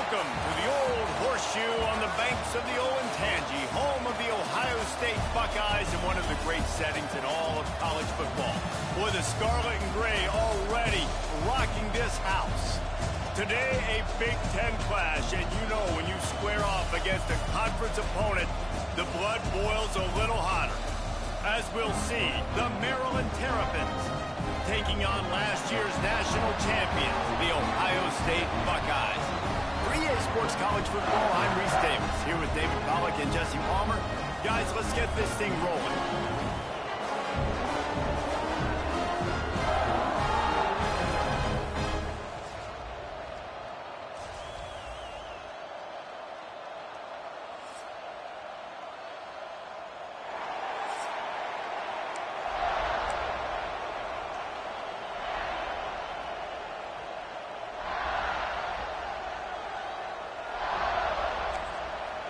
Welcome to the old horseshoe on the banks of the Olentangy, home of the Ohio State Buckeyes and one of the great settings in all of college football. With the scarlet and gray already rocking this house. Today, a Big Ten clash, and you know when you square off against a conference opponent, the blood boils a little hotter. As we'll see, the Maryland Terrapins taking on last year's national champions, the Ohio State Buckeyes. For EA Sports College Football, I'm Reese Davis, here with David Pollack and Jesse Palmer. Guys, let's get this thing rolling.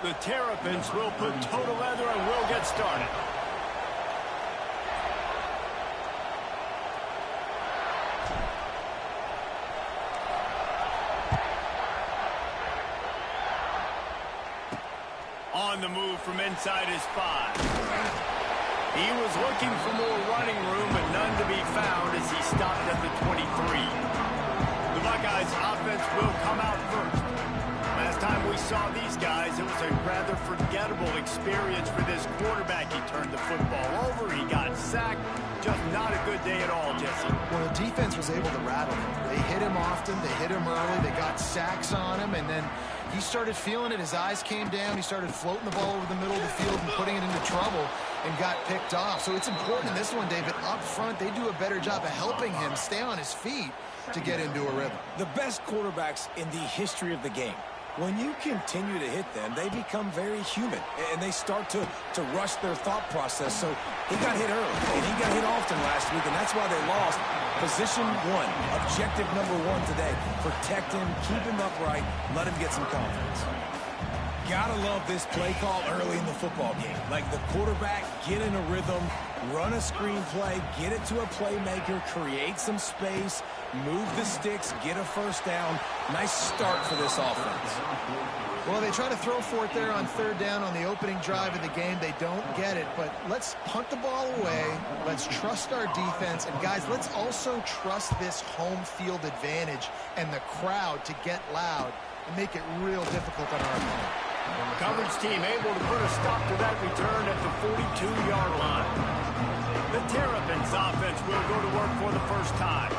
The Terrapins will put toe to leather and we'll get started. On the move from inside his 5. He was looking for more running room, but none to be found as he stopped at the 23. The Buckeyes offense will come out first. Last time we saw these guys, it was a rather forgettable experience for this quarterback. He turned the football over, he got sacked. Just not a good day at all, Jesse. Well, the defense was able to rattle him. They hit him often, they hit him early, they got sacks on him, and then he started feeling it. His eyes came down, he started floating the ball over the middle of the field and putting it into trouble and got picked off. So it's important in this one, David. Up front, they do a better job of helping him stay on his feet to get into a rhythm. The best quarterbacks in the history of the game, when you continue to hit them, they become very human, and they start to rush their thought process. So he got hit early, and he got hit often last week, and that's why they lost. Position 1, objective number 1 today. Protect him, keep him upright, let him get some confidence. Gotta love this play call early in the football game. Like the quarterback, get in a rhythm, run a screen play, get it to a playmaker, create some space, move the sticks, get a first down. Nice start for this offense. Well, they try to throw for it there on third down on the opening drive of the game. They don't get it, but let's punt the ball away. Let's trust our defense. And, guys, let's also trust this home field advantage and the crowd to get loud and make it real difficult on our opponent. Coverage team able to put a stop to that return at the 42-yard line. The Terrapins offense will go to work for the first time.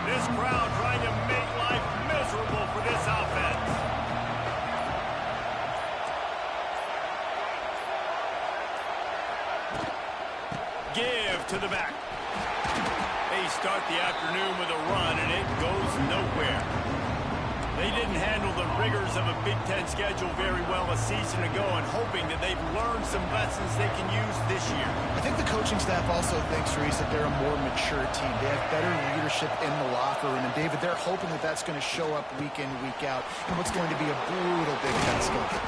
This crowd trying to make life miserable for this offense. Give to the back. They start the afternoon with a run, and it goes nowhere. They didn't handle the rigors of a Big Ten schedule very well a season ago, and hoping that they've learned some lessons they can use this year. I think the coaching staff also thinks, Reese, that they're a more mature team. They have better leadership in the locker room. And, David, they're hoping that that's going to show up week in, week out in what's going to be a brutal Big Ten schedule.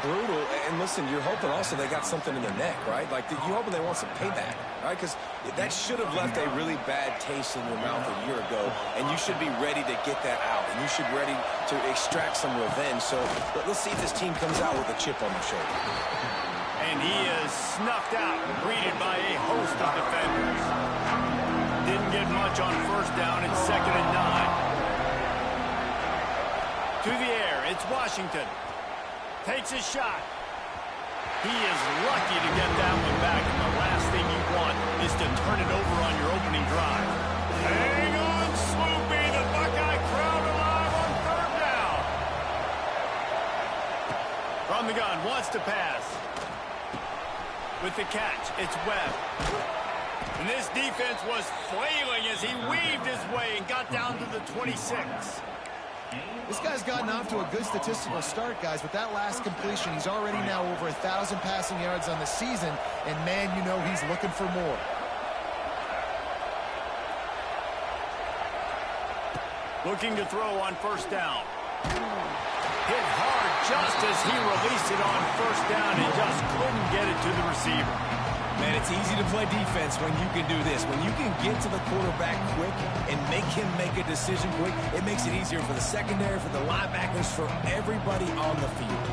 Brutal. And, listen, you're hoping also they got something in their neck, right? Like, you're hoping they want some payback, right? Because that should have left a really bad taste in your mouth a year ago, and you should be ready to get that out, and you should be ready to extract some revenge. So let's see if this team comes out with a chip on their shoulder. And he is snuffed out, greeted by a host of defenders. Didn't get much on first down. It's 2nd and 9. To the air, it's Washington. Takes a shot. He is lucky to get that one back, and the last thing you want is to turn it over on your opening drive. Hang on, Swoopy, the Buckeye crowd alive on third down. From the gun, wants to pass. With the catch, it's Webb. And this defense was flailing as he weaved his way and got down to the 26. This guy's gotten off to a good statistical start, guys. With that last completion, he's already now over 1,000 passing yards on the season. And, man, you know he's looking for more. Looking to throw on first down. Hit hard just as he released it on first down and just couldn't get it to the receiver. Man, it's easy to play defense when you can do this. When you can get to the quarterback quick and make him make a decision quick, it makes it easier for the secondary, for the linebackers, for everybody on the field.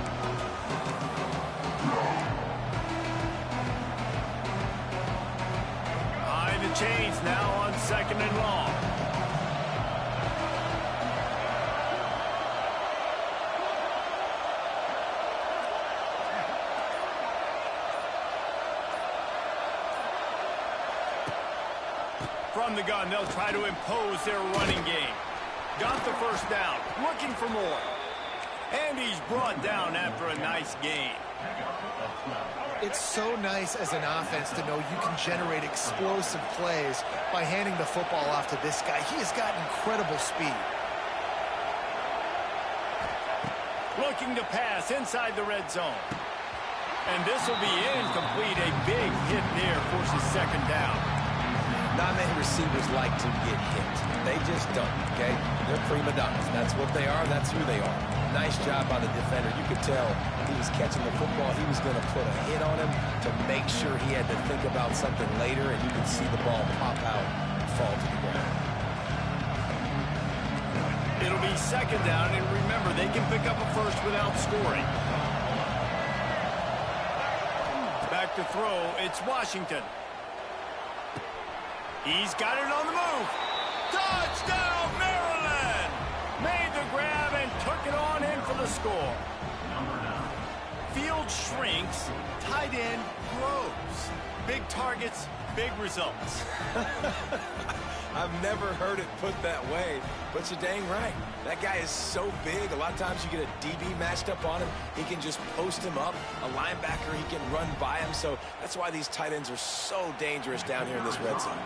Behind the chains now on second and long. From the gun, they'll try to impose their running game. Got the first down, looking for more. And he's brought down after a nice gain. It's so nice as an offense to know you can generate explosive plays by handing the football off to this guy. He has got incredible speed. Looking to pass inside the red zone. And this will be incomplete. A big hit there forces second down. Not many receivers like to get hit. They just don't, okay? They're prima donnas. That's what they are. That's who they are. Nice job by the defender. You could tell he was catching the football. He was going to put a hit on him to make sure he had to think about something later, and you could see the ball pop out and fall to the ground. It'll be second down, and remember, they can pick up a first without scoring. Back to throw. It's Washington. He's got it on the move. Touchdown, Maryland! Made the grab and took it on in for the score. Field shrinks, tight end grows. Big targets, big results. I've never heard it put that way, but you're dang right. That guy is so big. A lot of times you get a DB matched up on him. He can just post him up. A linebacker, he can run by him. So that's why these tight ends are so dangerous down here in this red zone.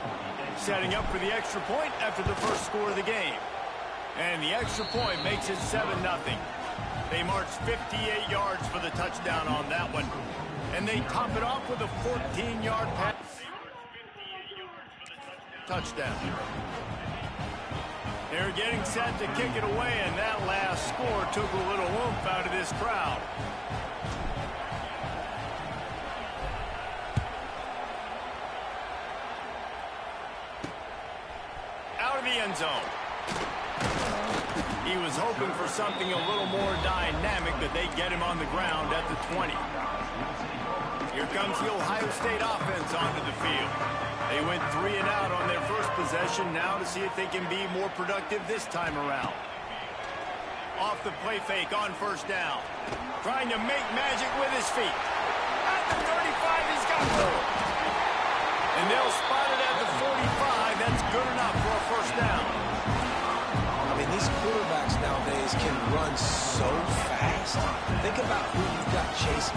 Setting up for the extra point after the first score of the game. And the extra point makes it 7-0. They march 58 yards for the touchdown on that one. And they top it off with a 14-yard pass. Touchdown. They're getting set to kick it away, and that last score took a little oomph out of this crowd. Out of the end zone. He was hoping for something a little more dynamic, but they get him on the ground at the 20. Here comes the Ohio State offense onto the field. They went 3 and out on their first possession, now to see if they can be more productive this time around. Off the play fake on first down. Trying to make magic with his feet. At the 35, he's got more. And they'll spot it at the 45. That's good enough for a first down. I mean, these quarterbacks nowadays can run so fast. Think about who you've got chasing.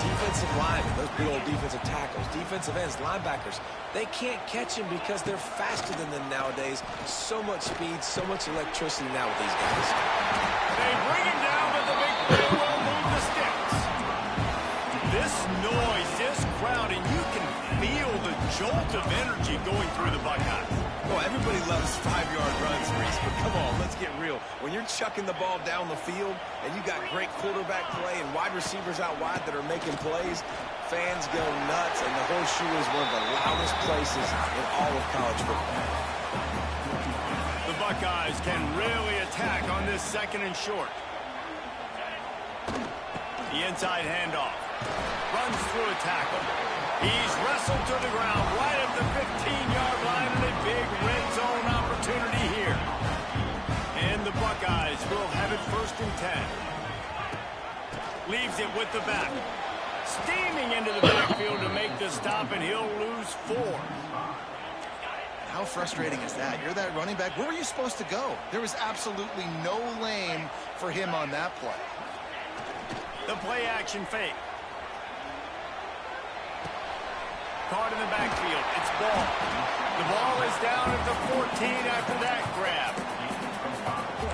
Defensive linemen, those big old defensive tackles, defensive ends, linebackers. They can't catch him because they're faster than them nowadays. So much speed, so much electricity now with these guys. They bring him down, but the big play will move the sticks. This noise, this crowd, and you can feel the jolt of energy going through the Buckeyes. Well, everybody loves 5-yard runs, Reese, but come on, let's get real. When you're chucking the ball down the field and you got great quarterback play and wide receivers out wide that are making plays, fans go nuts, and the Horseshoe is one of the loudest places in all of college football. The Buckeyes can really attack on this second and short. The inside handoff. Runs through a tackle. He's wrestled to the ground right at the 15-yard line, and a big red zone opportunity here. And the Buckeyes will have it first and 10. Leaves it with the back. Steaming into the backfield to make the stop, and he'll lose 4. How frustrating is that? You're that running back. Where were you supposed to go? There was absolutely no lane for him on that play. The play action fake. Caught in the backfield. It's ball. The ball is down at the 14 after that grab.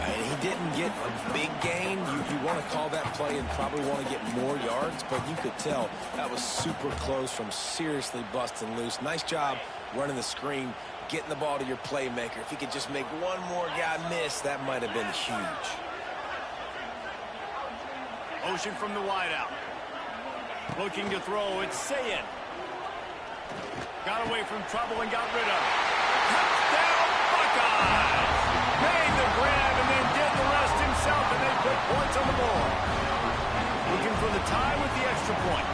And he didn't get a big gain. You want to call that play and probably want to get more yards, but you could tell that was super close from seriously busting loose. Nice job running the screen, getting the ball to your playmaker. If he could just make one more guy miss, that might have been huge. Motion from the wideout. Looking to throw, it's Sayin. Got away from trouble and got rid of it. Touchdown, Buckeyes! Made the grab and then did the rest himself, and they put points on the board. Looking for the tie with the extra point.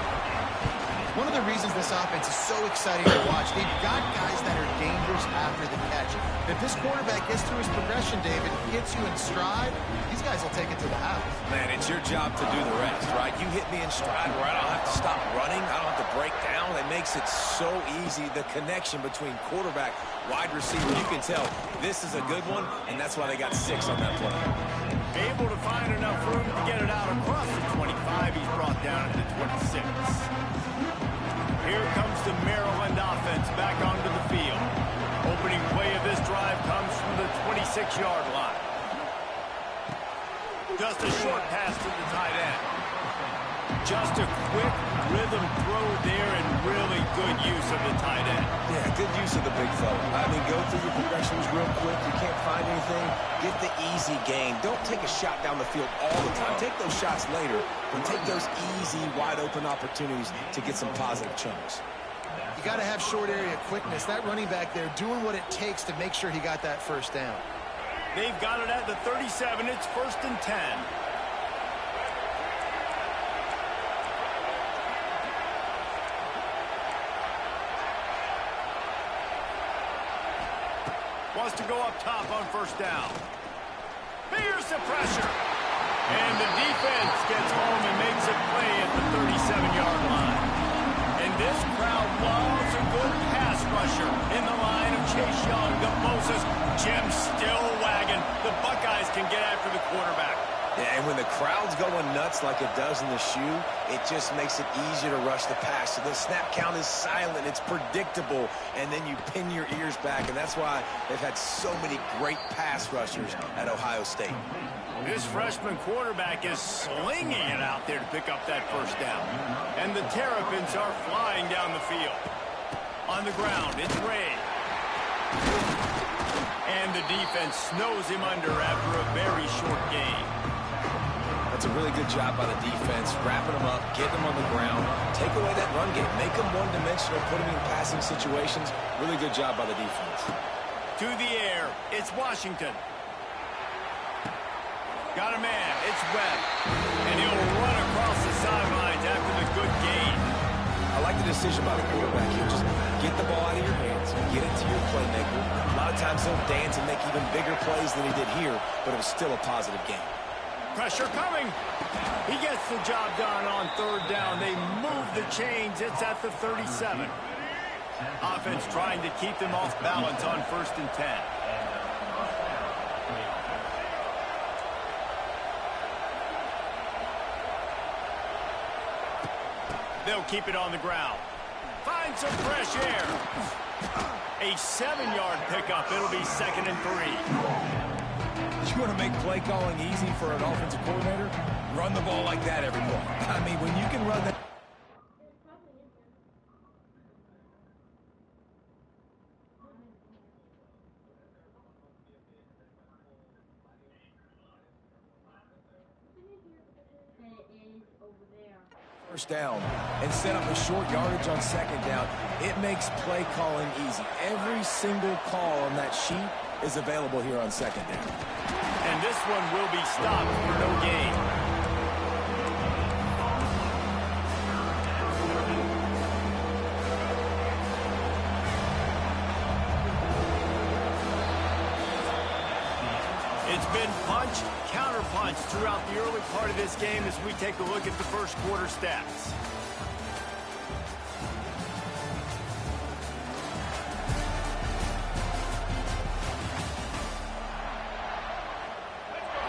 One of the reasons this offense is so exciting to watch, they've got guys that are dangerous after the catch. If this quarterback gets through his progression, David, hits you in stride, these guys will take it to the house. Man, it's your job to do the rest, right? You hit me in stride where I don't have to stop running. I don't have to break down. It makes it so easy, the connection between quarterback, wide receiver. You can tell this is a good one, and that's why they got 6 on that play. Able to find enough room to get it out across the 25. He's brought down to the 26. Here comes the Maryland offense back onto the field. Opening play of this drive comes from the 26-yard line. Just a short pass to the tight end. Just a quick rhythm throw there and really good use of the tight end. Yeah, good use of the big fella. I mean, go through your progressions real quick. You can't find anything. Get the easy gain. Don't take a shot down the field all the time. Take those shots later, but take those easy, wide-open opportunities to get some positive chunks. You got to have short area quickness. That running back there doing what it takes to make sure he got that first down. They've got it at the 37. It's 1st and 10. Wants to go up top on 1st down. Here's the pressure. And the defense gets home and makes a play at the 37-yard line. And this crowd loves a good pass rusher in the line of Chase Young, the Moses. Jim still wagging. The Buckeyes can get after the quarterback. Yeah, and when the crowd's going nuts like it does in the shoe, it just makes it easier to rush the pass. So the snap count is silent. It's predictable. And then you pin your ears back. And that's why they've had so many great pass rushers at Ohio State. This freshman quarterback is slinging it out there to pick up that 1st down. And the Terrapins are flying down the field. On the ground, it's Ray. And the defense snows him under after a very short gain. That's a really good job by the defense, wrapping them up, getting them on the ground, take away that run game, make them one-dimensional, put them in passing situations. Really good job by the defense. To the air, it's Washington. Got a man, it's Webb. And he'll run across the sidelines after the good gain. I like the decision by the quarterback here. Just get the ball out of your hands, get it to your playmaker. A lot of times he'll dance and make even bigger plays than he did here, but it was still a positive game. Pressure coming. He gets the job done on 3rd down. They move the chains. It's at the 37. Offense trying to keep them off balance on 1st and 10. They'll keep it on the ground. Find some fresh air. A 7-yard pickup. It'll be 2nd and 3. You want to make play calling easy for an offensive coordinator? Run the ball like that every play. I mean, when you can run that. First down and set up a short yardage on 2nd down. It makes play calling easy. Every single call on that sheet is available here on 2nd down. And this one will be stopped for no gain. It's been punch, counter-punch throughout the early part of this game as we take a look at the 1st quarter stats.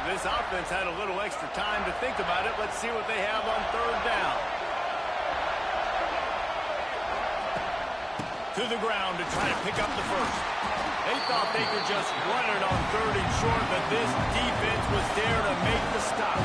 This offense had a little extra time to think about it. Let's see what they have on 3rd down. To the ground to try to pick up the 1st. They thought they could just run it on 3rd and short, but this defense was there to make the stop.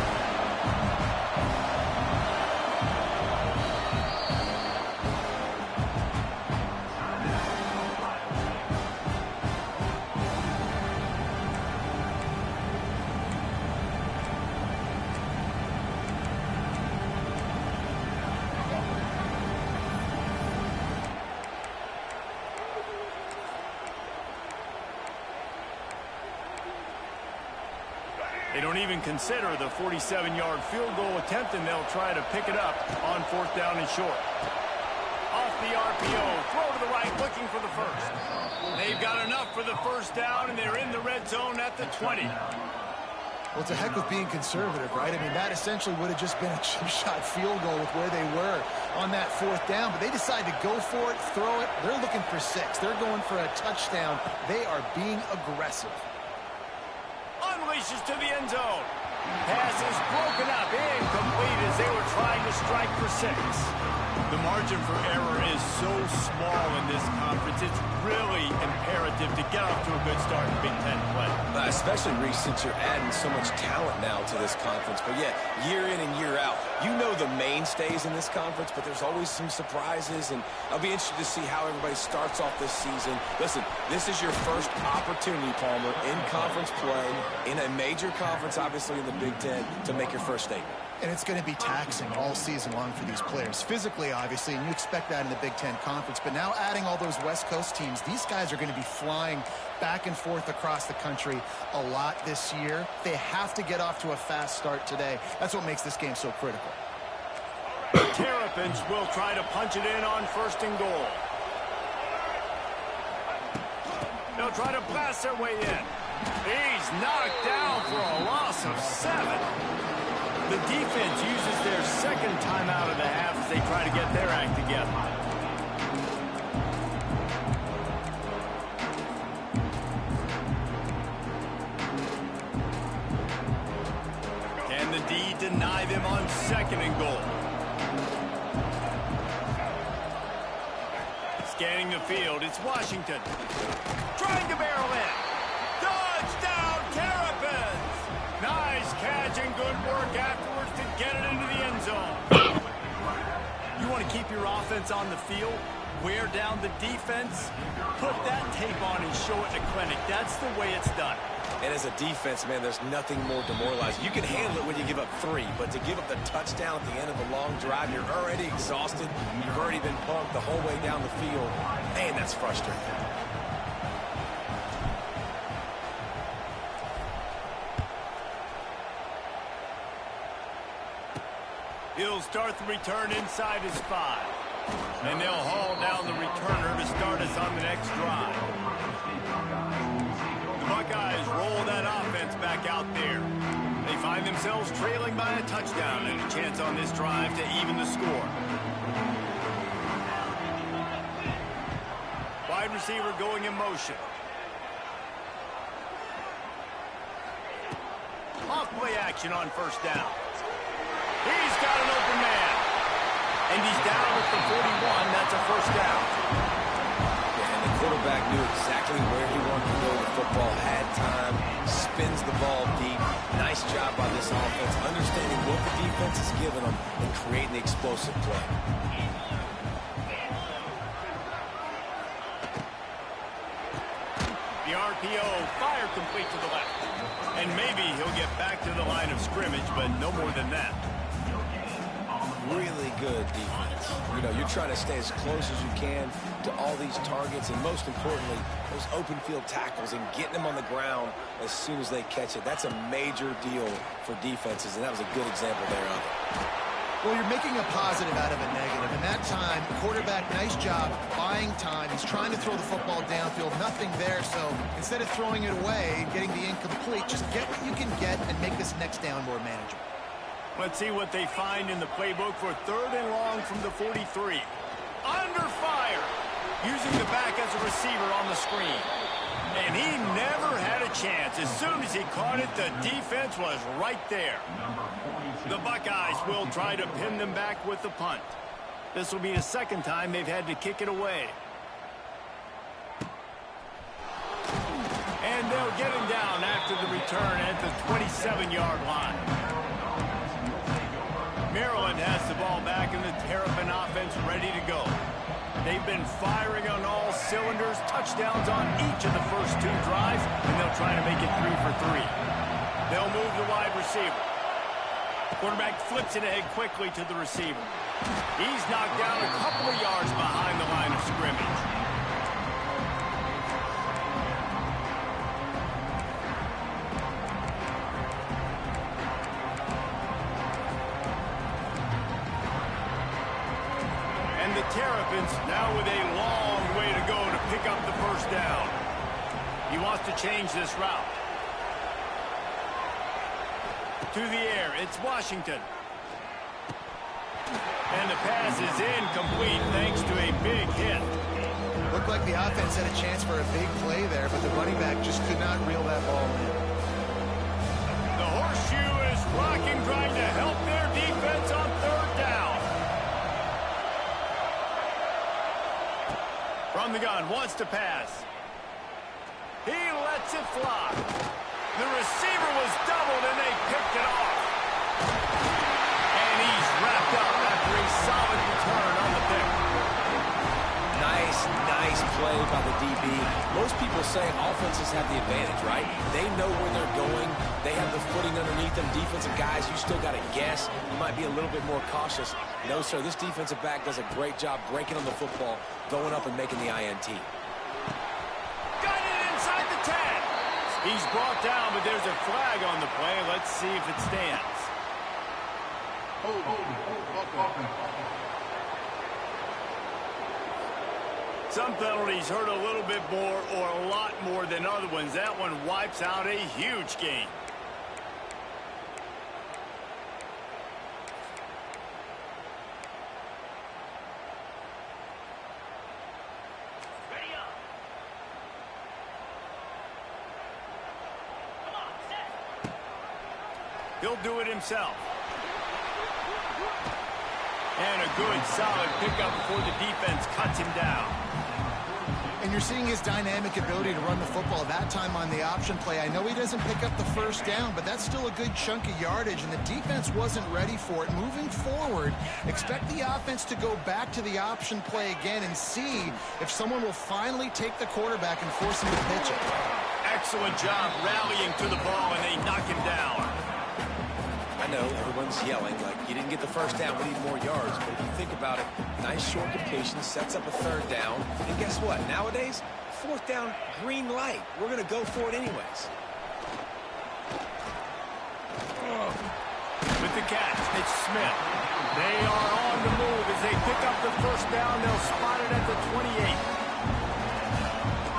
They don't even consider the 47-yard field goal attempt, and they'll try to pick it up on 4th down and short. Off the RPO, throw to the right, looking for the first. They've got enough for the first down, and they're in the red zone at the 20. Well, it's a heck of being conservative, right? I mean, that essentially would have just been a chip shot field goal with where they were on that 4th down, but they decide to go for it, throw it. They're looking for 6. They're going for a touchdown. They are being aggressive. Unleashes to the end zone. Pass is broken up, incomplete as they were trying to strike for 6. The margin for error is so small in this conference. It's really imperative to get off to a good start in Big Ten play. Especially, Reese, since you're adding so much talent now to this conference. But, yeah, year in and year out, you know the mainstays in this conference, but there's always some surprises, and I'll be interested to see how everybody starts off this season. Listen, this is your first opportunity, Palmer, in conference play, in a major conference, obviously in the Big Ten, to make your first statement. And it's going to be taxing all season long for these players. Physically, obviously, and you expect that in the Big Ten Conference. But now adding all those West Coast teams, these guys are going to be flying back and forth across the country a lot this year. They have to get off to a fast start today. That's what makes this game so critical. Terrapins will try to punch it in on 1st and goal. They'll try to blast their way in. He's knocked down for a loss of 7. The defense uses their 2nd timeout of the half as they try to get their act together. Can the D deny them on 2nd and goal? Scanning the field, it's Washington. Trying to barrel in. Touchdown, Terrapins! Nice catch and good work afterwards to get it into the end zone. You want to keep your offense on the field, wear down the defense, put that tape on and show it in a clinic. That's the way it's done. And as a defense, man, there's nothing more demoralizing. You can handle it when you give up 3, but to give up the touchdown at the end of a long drive, you're already exhausted. You've already been pumped the whole way down the field. Man, that's frustrating. He'll start the return inside his 5. And they'll haul down the returner to start us on the next drive. The Buckeyes roll that offense back out there. They find themselves trailing by a touchdown and a chance on this drive to even the score. Wide receiver going in motion. Off play action on 1st down. He's got an open man. And he's down at the 41. That's a 1st down. Yeah, and the quarterback knew exactly where he wanted to go. The football had time, spins the ball deep. Nice job by this offense, understanding what the defense is giving them and creating the explosive play. The RPO, fire complete to the left. And maybe he'll get back to the line of scrimmage, but no more than that. Really good defense. You know, you're trying to stay as close as you can to all these targets, and most importantly, those open field tackles and getting them on the ground as soon as they catch it. That's a major deal for defenses, and that was a good example there of it. Well, you're making a positive out of a negative. And that time, quarterback, nice job, buying time. He's trying to throw the football downfield. Nothing there, so instead of throwing it away, getting the incomplete, just get what you can get and make this next down more manageable. Let's see what they find in the playbook for 3rd and long from the 43. Under fire. Using the back as a receiver on the screen. And he never had a chance. As soon as he caught it, the defense was right there. The Buckeyes will try to pin them back with the punt. This will be the 2nd time they've had to kick it away. will get him down after the return at the 27-yard line. Maryland has the ball back, and the Terrapin offense ready to go. They've been firing on all cylinders, touchdowns on each of the first 2 drives, and they'll try to make it 3 for 3. They'll move the wide receiver. Quarterback flips it ahead quickly to the receiver. He's knocked down a couple of yards behind the line of scrimmage. And the Terrapins now with a long way to go to pick up the first down. He wants to change this route. To the air, it's Washington. And the pass is incomplete thanks to a big hit. Looked like the offense had a chance for a big play there, but the running back just could not reel that ball in. The horseshoe is rocking, trying to help their defense on 3rd down. From the gun, wants to pass. He lets it fly. The receiver was doubled, and they picked it off. And he's wrapped up after a solid return on the pick. Nice play by the DB. Most people say offenses have the advantage, right? They know where they're going. They have the footing underneath them. Defensive guys, you still got to guess. You might be a little bit more cautious. No, sir, this defensive back does a great job breaking on the football, going up and making the INT. Got it inside the 10. He's brought down, but there's a flag on the play. Let's see if it stands. Some penalties hurt a little bit more or a lot more than other ones. That one wipes out a huge game. He'll do it himself. And a good, solid pickup before the defense cuts him down. And you're seeing his dynamic ability to run the football. That time on the option play, I know he doesn't pick up the first down, but that's still a good chunk of yardage, and the defense wasn't ready for it. Moving forward, expect the offense to go back to the option play again and see if someone will finally take the quarterback and force him to pitch it. Excellent job rallying to the ball, and they knock him down. I know everyone's yelling like you didn't get the first down, we need more yards. But if you think about it, nice short completion, sets up a 3rd down. And guess what? Nowadays, 4th down, green light. We're going to go for it anyways. With the catch, it's Smith. They are on the move as they pick up the first down. They'll spot it at the 28.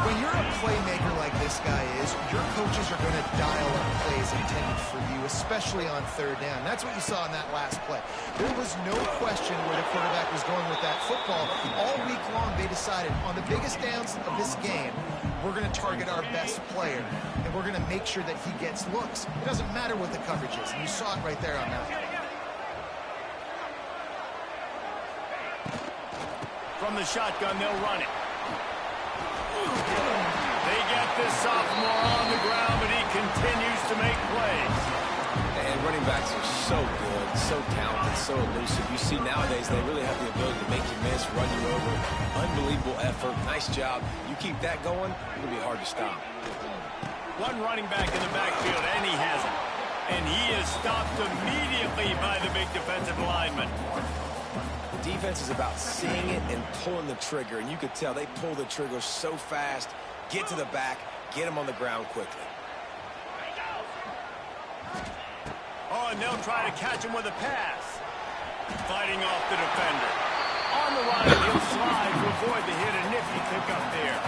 When you're a playmaker like this guy is, your coaches are going to dial up plays intended for you, especially on 3rd down. That's what you saw in that last play. There was no question where the quarterback was going with that football. All week long, they decided on the biggest downs of this game, we're going to target our best player, and we're going to make sure that he gets looks. It doesn't matter what the coverage is, and you saw it right there on that. From the shotgun, they'll run it. They get this sophomore on the ground, but he continues to make plays. And running backs are so good, so talented, so elusive. You see nowadays they really have the ability to make you miss, run you over. Unbelievable effort. Nice job. You keep that going, it'll be hard to stop. One running back in the backfield, and he has it. And he is stopped immediately by the big defensive lineman. Defense is about seeing it and pulling the trigger, and you could tell they pull the trigger so fast, get to the back, get him on the ground quickly. Oh, and they'll try to catch him with a pass. Fighting off the defender. On the line, he'll slide to avoid the hit, a nifty pickup there.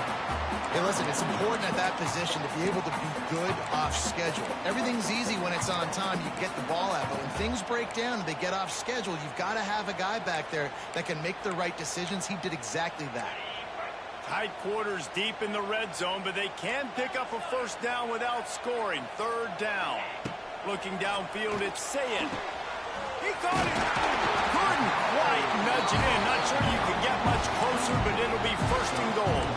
Hey, listen, it's important at that position to be able to be good off schedule. Everything's easy when it's on time. You get the ball out. But when things break down and they get off schedule, you've got to have a guy back there that can make the right decisions. He did exactly that. Tight quarters deep in the red zone, but they can pick up a first down without scoring. 3rd down. Looking downfield, it's Saying. He caught it. Couldn't quite nudge it in. Not sure you can get much closer, but it'll be 1st and goal.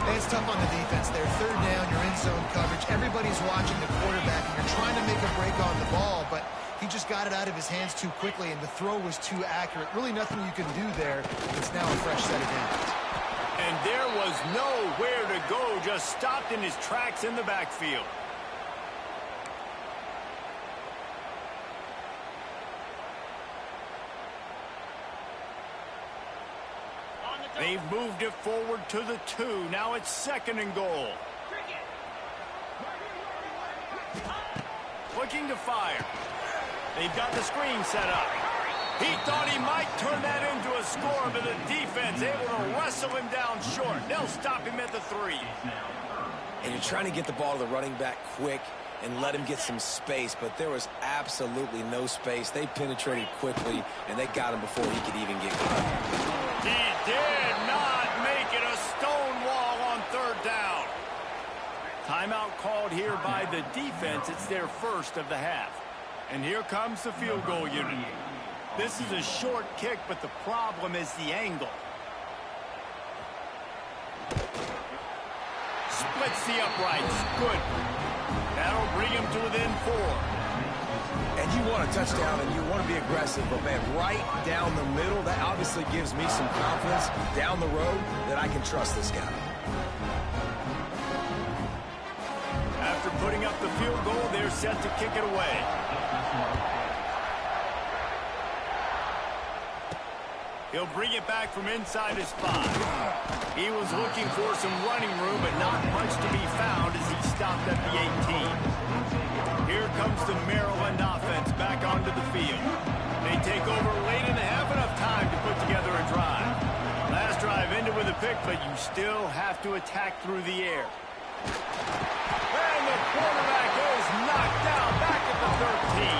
And it's tough on the defense there. Third down, you're in zone coverage. Everybody's watching the quarterback, and you're trying to make a break on the ball, but he just got it out of his hands too quickly, and the throw was too accurate. Really nothing you can do there. It's now a fresh set of downs. And there was nowhere to go, just stopped in his tracks in the backfield. They've moved it forward to the 2. Now it's 2nd and goal. Looking to fire. They've got the screen set up. He thought he might turn that into a score, but the defense able to wrestle him down short. They'll stop him at the 3. And you're trying to get the ball to the running back quick and let him get some space, but there was absolutely no space. They penetrated quickly, and they got him before he could even get caught. He did not make it a stone wall on 3rd down. Timeout called here by the defense. It's their first of the half. And here comes the field goal unit. This is a short kick, but the problem is the angle. Splits the uprights. Good. That'll bring him to within 4. And you want a touchdown and you want to be aggressive, but man, right down the middle, that obviously gives me some confidence down the road that I can trust this guy. After putting up the field goal, they're set to kick it away. He'll bring it back from inside his 5. He was looking for some running room, but not much to be found as he stopped at the 18. Here comes the Maryland offense back onto the field. They take over late in the half, enough time to put together a drive. Last drive ended with a pick, but you still have to attack through the air. And the quarterback is knocked down back at the 13.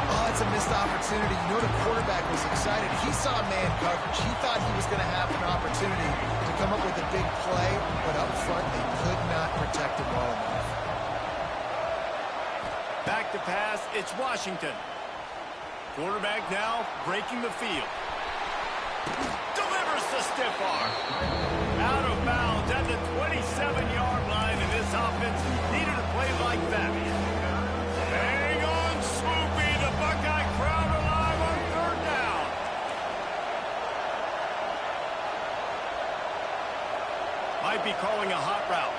Oh, it's a missed opportunity. You know the quarterback was excited. He saw man coverage. He thought he was going to have an opportunity to come up with a big play, but up front they could not protect him well enough. Back to pass, it's Washington. Quarterback now breaking the field. Delivers the stiff arm. Out of bounds at the 27-yard line, and this offense needed a play like that. Hang on, Swoopy. The Buckeye crowd alive on 3rd down. Might be calling a hot route.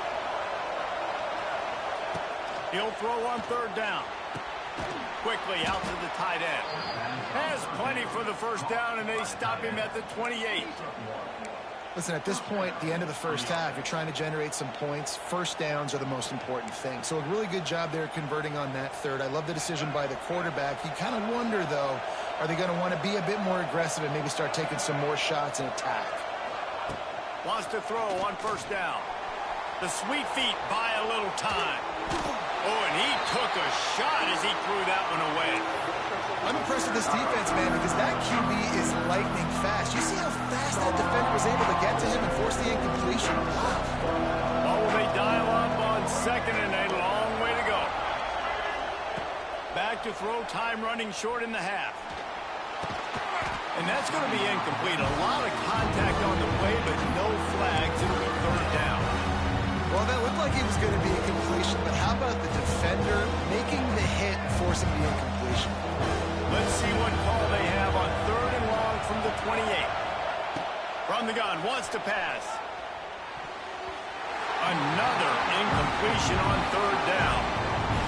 He'll throw on 3rd down. Quickly out to the tight end. Has plenty for the 1st down, and they stop him at the 28. Listen, at this point, the end of the first half, you're trying to generate some points. 1st downs are the most important thing. So a really good job there converting on that 3rd. I love the decision by the quarterback. You kind of wonder, though, are they going to want to be a bit more aggressive and maybe start taking some more shots and attack? Wants to throw on 1st down. The sweet feet buy a little time. Oh, and he took a shot as he threw that one away. I'm impressed with this defense, man, because that QB is lightning fast. You see how fast that defender was able to get to him and force the incompletion? Wow. Oh, they dial up on 2nd and a long way to go. Back to throw, time running short in the half. And that's going to be incomplete. A lot of contact on the play, but no flags. It'll be 3rd down. Well, that looked like it was going to be a completion, but how about the defender making the hit and forcing the incompletion? Let's see what call they have on 3rd and long from the 28. From the gun, wants to pass. Another incompletion on 3rd down.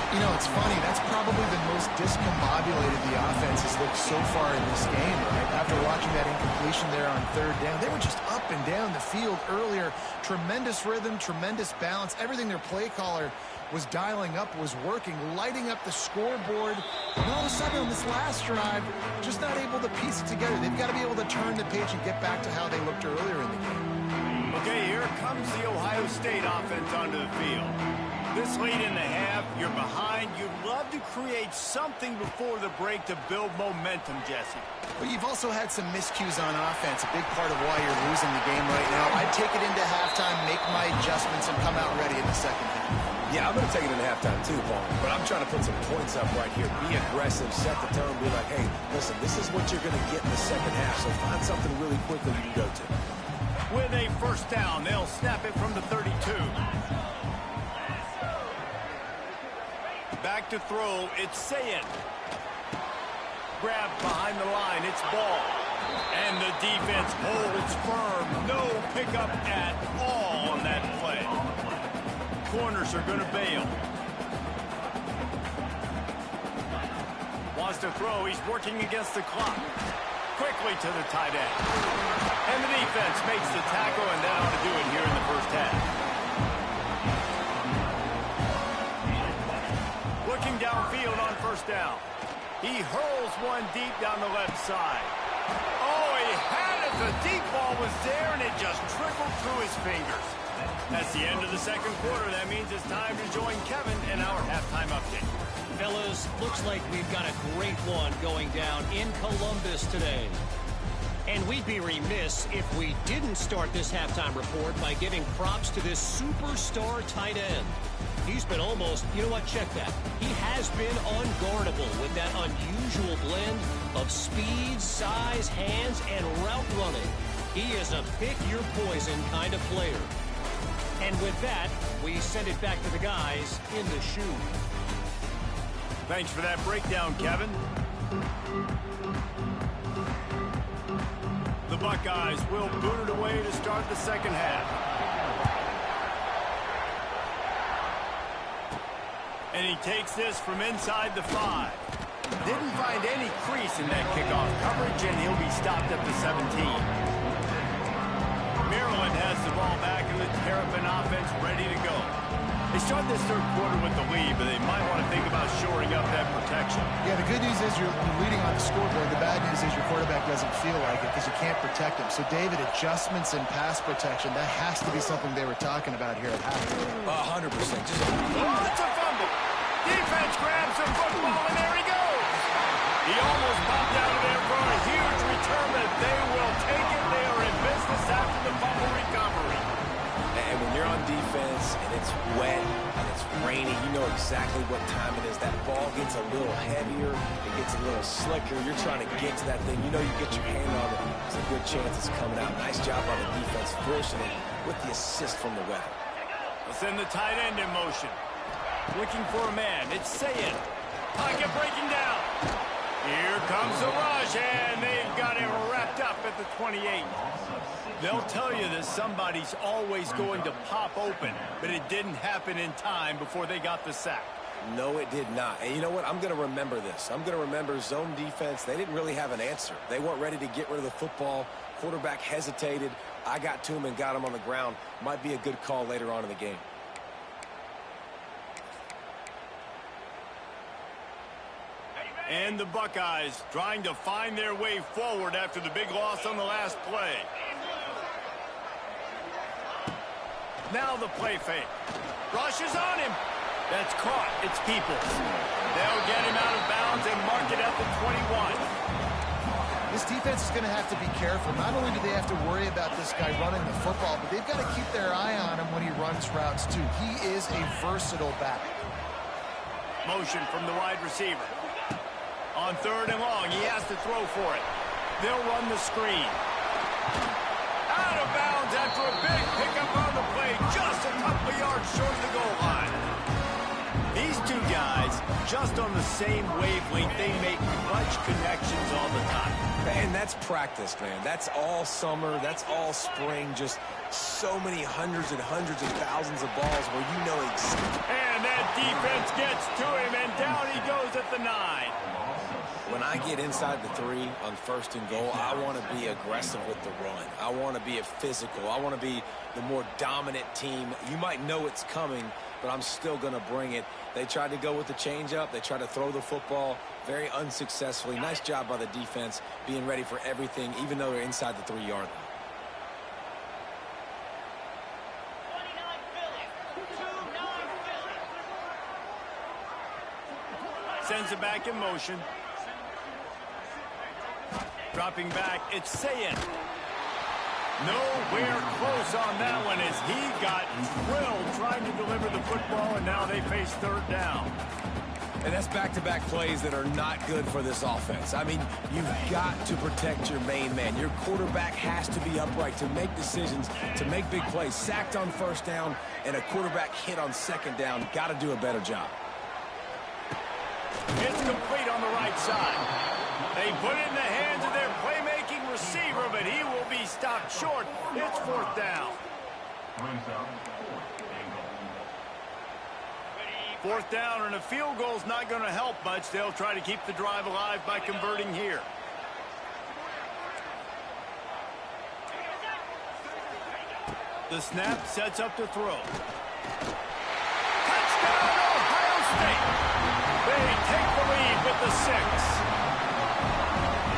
You know, it's funny. That's probably the most discombobulated the offense has looked so far in this game, right? After watching that incompletion there on 3rd down, they were just up and down the field earlier. Tremendous rhythm, tremendous balance. Everything their play caller was dialing up was working, lighting up the scoreboard. And all of a sudden on this last drive, just not able to piece it together. They've got to be able to turn the page and get back to how they looked earlier in the game. Okay, here comes the Ohio State offense onto the field. This late in the half, you're behind. You'd love to create something before the break to build momentum, Jesse. But you've also had some miscues on offense, a big part of why you're losing the game right now. I'd take it into halftime, make my adjustments, and come out ready in the 2nd half. Yeah, I'm going to take it into halftime too, Paul. But I'm trying to put some points up right here. Be aggressive, set the tone, be like, hey, listen, this is what you're going to get in the 2nd half, so find something really quickly you can go to. with a first down. They'll snap it from the 32. Back to throw. It's Sayin. Grab behind the line. It's ball. And the defense holds firm. No pickup at all on that play. Corners are going to bail. Wants to throw. He's working against the clock. Quickly to the tight end. And the defense makes the tackle, and that ought to do it here in the first half. Looking downfield on first down. He hurls one deep down the left side. Oh, he had it. The deep ball was there, and it just trickled through his fingers. That's the end of the second quarter. That means it's time to join Kevin in our halftime update. Fellas, looks like we've got a great one going down in Columbus today. And we'd be remiss if we didn't start this halftime report by giving props to this superstar tight end. He's been almost, you know what, check that. He has been unguardable with that unusual blend of speed, size, hands, and route running. He is a pick-your-poison kind of player. And with that, we send it back to the guys in the shoe. Thanks for that breakdown, Kevin. The Buckeyes will boot it away to start the second half. And he takes this from inside the 5. Didn't find any crease in that kickoff coverage, and he'll be stopped at the 17. Maryland has the ball back, and the Terrapin offense ready to go. They started this third quarter with the lead, but they might want to think about shoring up that protection. Yeah, the good news is you're leading on the scoreboard. The bad news is your quarterback doesn't feel like it because you can't protect him. So, David, adjustments in pass protection, that has to be something they were talking about here at halftime. 100%. Oh, it's a fumble. Defense grabs the football, and there he goes. He almost popped out of there for a huge return, but they will take it. They are in business after the fumble recovery. And when you're on defense and it's wet and it's rainy, you know exactly what time it is. That ball gets a little heavier. It gets a little slicker. You're trying to get to that thing. You know you get your hand on it. There's a good chance it's coming out. Nice job by the defense forcing it with the assist from the weather. We'll send the tight end in motion. Looking for a man. It's Sayin. Pocket breaking down. Here comes the rush, and they've got him wrapped up at the 28. They'll tell you that somebody's always going to pop open, but it didn't happen in time before they got the sack. No, it did not. And you know what? I'm going to remember this. I'm going to remember zone defense. They didn't really have an answer. They weren't ready to get rid of the football. Quarterback hesitated. I got to him and got him on the ground. Might be a good call later on in the game. And the Buckeyes trying to find their way forward after the big loss on the last play. Now the play fake. Rush is on him. That's caught. It's Peoples. They'll get him out of bounds and mark it at the 21. This defense is going to have to be careful. Not only do they have to worry about this guy running the football, but they've got to keep their eye on him when he runs routes, too. He is a versatile back. Motion from the wide receiver. On third and long, he has to throw for it. They'll run the screen. Out of bounds after a big pickup on the play, just a couple of yards short of the goal line. These two guys, just on the same wavelength, they make clutch connections all the time. And that's practice, man. That's all summer. That's all spring. Just so many hundreds and hundreds of thousands of balls where you know exactly. And that defense gets to him, and down he goes at the 9. When I get inside the 3 on first and goal, I want to be aggressive with the run. I want to be physical. I want to be the more dominant team. You might know it's coming, but I'm still going to bring it. They tried to go with the changeup. They tried to throw the football very unsuccessfully. Nice job by the defense being ready for everything, even though they're inside the 3-yard line. Sends it back in motion. Dropping back, it's Sayin. Nowhere close on that one as he got drilled trying to deliver the football, and now they face third down. And that's back-to-back plays that are not good for this offense. I mean, you've got to protect your main man. Your quarterback has to be upright to make decisions, to make big plays. Sacked on first down and a quarterback hit on second down. Got to do a better job. It's complete on the right side. They put it in the hands of their playmaking receiver, but he will be stopped short. It's fourth down. Fourth down, and a field goal is not going to help much. They'll try to keep the drive alive by converting here. The snap sets up to throw. Touchdown, Ohio State! They take the lead with the 6.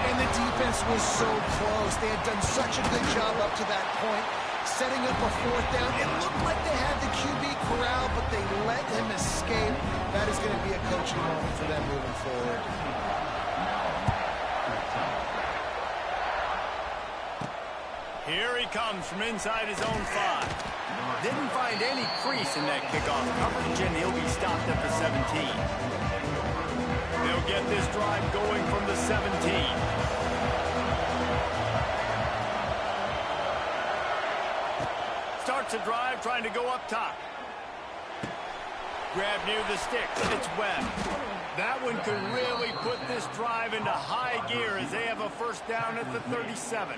And the defense was so close. They had done such a good job up to that point, setting up a fourth down. It looked like they had the QB corralled, but they let him escape. That is going to be a coaching moment for them moving forward. Here he comes from inside his own 5. Didn't find any crease in that kickoff coverage, and he'll be stopped at the 17. They'll get this drive going from the 17. Starts a drive trying to go up top. Grab near the sticks. It's Webb. That one could really put this drive into high gear as they have a first down at the 37.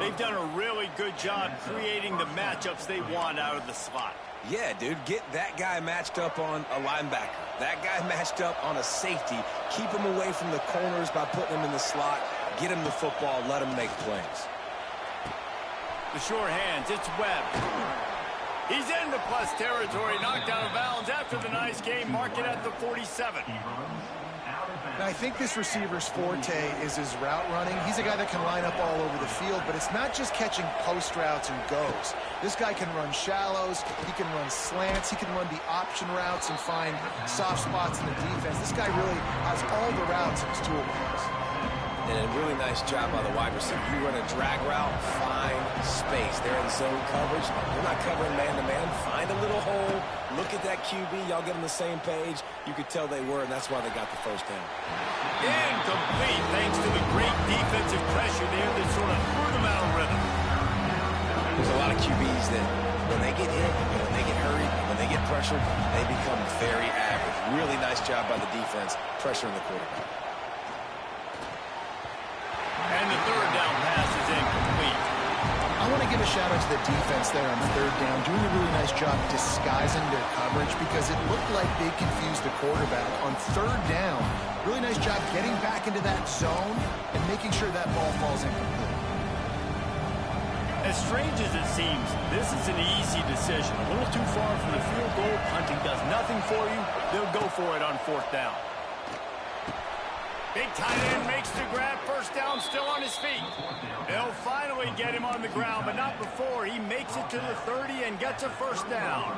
They've done a really good job creating the matchups they want out of the slot. Yeah, dude, get that guy matched up on a linebacker. That guy matched up on a safety. Keep him away from the corners by putting him in the slot. Get him the football. Let him make plays. The short hands. It's Webb. He's into plus territory. Knocked out of bounds after the nice game. Mark it at the 47. Now, I think this receiver's forte is his route running. He's a guy that can line up all over the field, but it's not just catching post routes and goes. This guy can run shallows, he can run slants, he can run the option routes and find soft spots in the defense. This guy really has all the routes in his toolbox. And a really nice job by the wide receiver. You run a drag route, find space. They're in zone coverage. They're not covering man-to-man. Find a little hole. Look at that QB. Y'all get on the same page. You could tell they were, and that's why they got the first down. Incomplete thanks to the great defensive pressure there that sort of threw them out of rhythm. There's a lot of QBs that when they get hit, when they get hurried, when they get pressured, they become very average. Really nice job by the defense pressuring the quarterback. And the third down pass is incomplete. I want to give a shout out to the defense there on third down, doing a really nice job disguising their coverage because it looked like they confused the quarterback on third down. Really nice job getting back into that zone and making sure that ball falls incomplete. As strange as it seems, this is an easy decision. A little too far for the field goal. Punting does nothing for you. They'll go for it on fourth down. Big tight end makes the grab. First down, still on his feet. They'll finally get him on the ground, but not before he makes it to the 30 and gets a first down.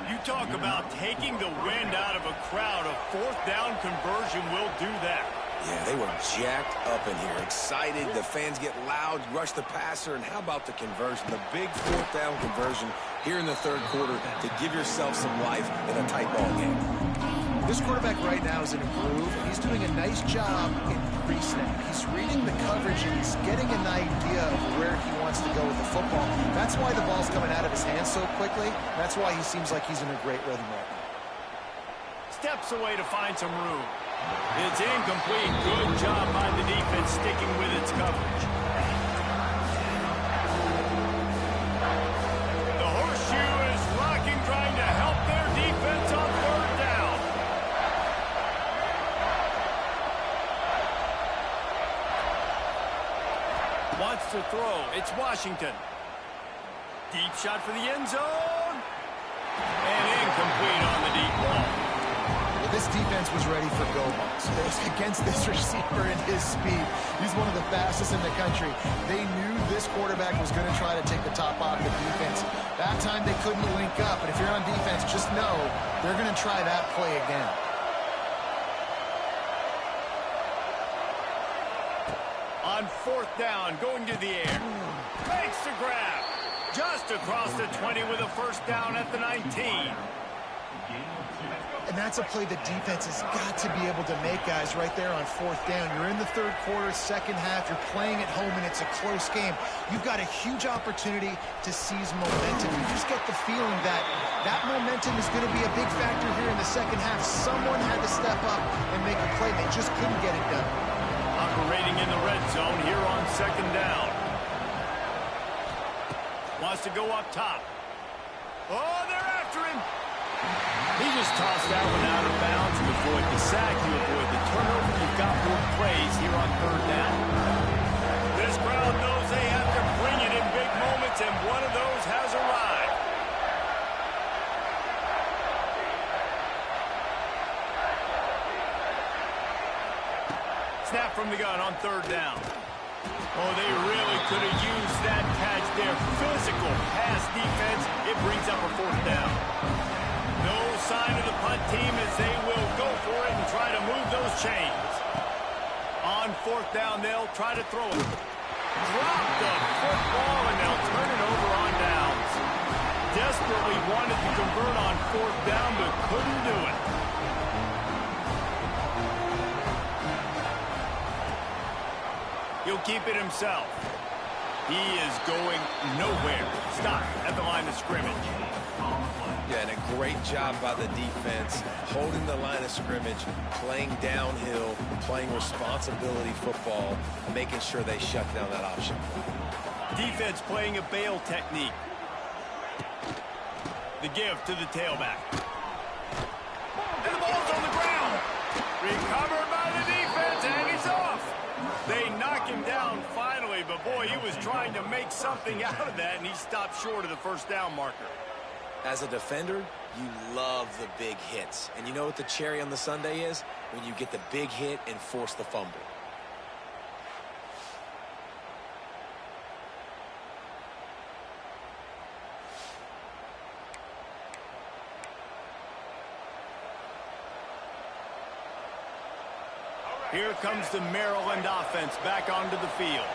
You talk about taking the wind out of a crowd. A fourth down conversion will do that. Yeah, they were jacked up in here, excited. The fans get loud, rush the passer, and how about the conversion? The big fourth down conversion here in the third quarter to give yourself some life in a tight ball game. This quarterback right now is in a groove, and he's doing a nice job in pre-snap. He's reading the coverage, and he's getting an idea of where he wants to go with the football. That's why the ball's coming out of his hands so quickly. That's why he seems like he's in a great rhythm right now. Steps away to find some room. It's incomplete. Good job by the defense sticking with its coverage. The horseshoe is rocking, trying to help their defense on third down. Wants to throw. It's Washington. Deep shot for the end zone. And incomplete on the deep ball. This defense was ready for go balls. Against this receiver and his speed. He's one of the fastest in the country. They knew this quarterback was going to try to take the top off the defense. That time they couldn't link up, but if you're on defense, just know they're going to try that play again. On fourth down, going to the air. Makes the grab. Just across the 20 with a first down at the 19. And that's a play the defense has got to be able to make, guys, right there on 4th down. You're in the 3rd quarter, 2nd half. You're playing at home, and it's a close game. You've got a huge opportunity to seize momentum. You just get the feeling that that momentum is going to be a big factor here in the 2nd half. Someone had to step up and make a play. They just couldn't get it done. Operating in the red zone here on 2nd down. Wants to go up top. Oh, they're after him. He just tossed that one out of bounds. You avoid the sack, you avoid the turnover. You've got more plays here on 3rd down. This crowd knows they have to bring it in big moments, and one of those has arrived. Snap from the gun on 3rd down. Oh, they really could have used that catch there. Physical pass defense. It brings up a 4th down. No sign of the punt team as they will go for it and try to move those chains. On 4th down, they'll try to throw it. Drop the football, and they'll turn it over on downs. Desperately wanted to convert on 4th down, but couldn't do it. He'll keep it himself. He is going nowhere. Stop at the line of scrimmage. Yeah, and a great job by the defense, holding the line of scrimmage, playing downhill, playing responsibility football, making sure they shut down that option. Defense playing a bail technique. The give to the tailback. And the ball's on the ground. Recovered by the defense, and he's off. They knock him down finally, but boy, he was trying to make something out of that, and he stopped short of the 1st down marker. As a defender, you love the big hits. And you know what the cherry on the sundae is? When you get the big hit and force the fumble. Here comes the Maryland offense back onto the field.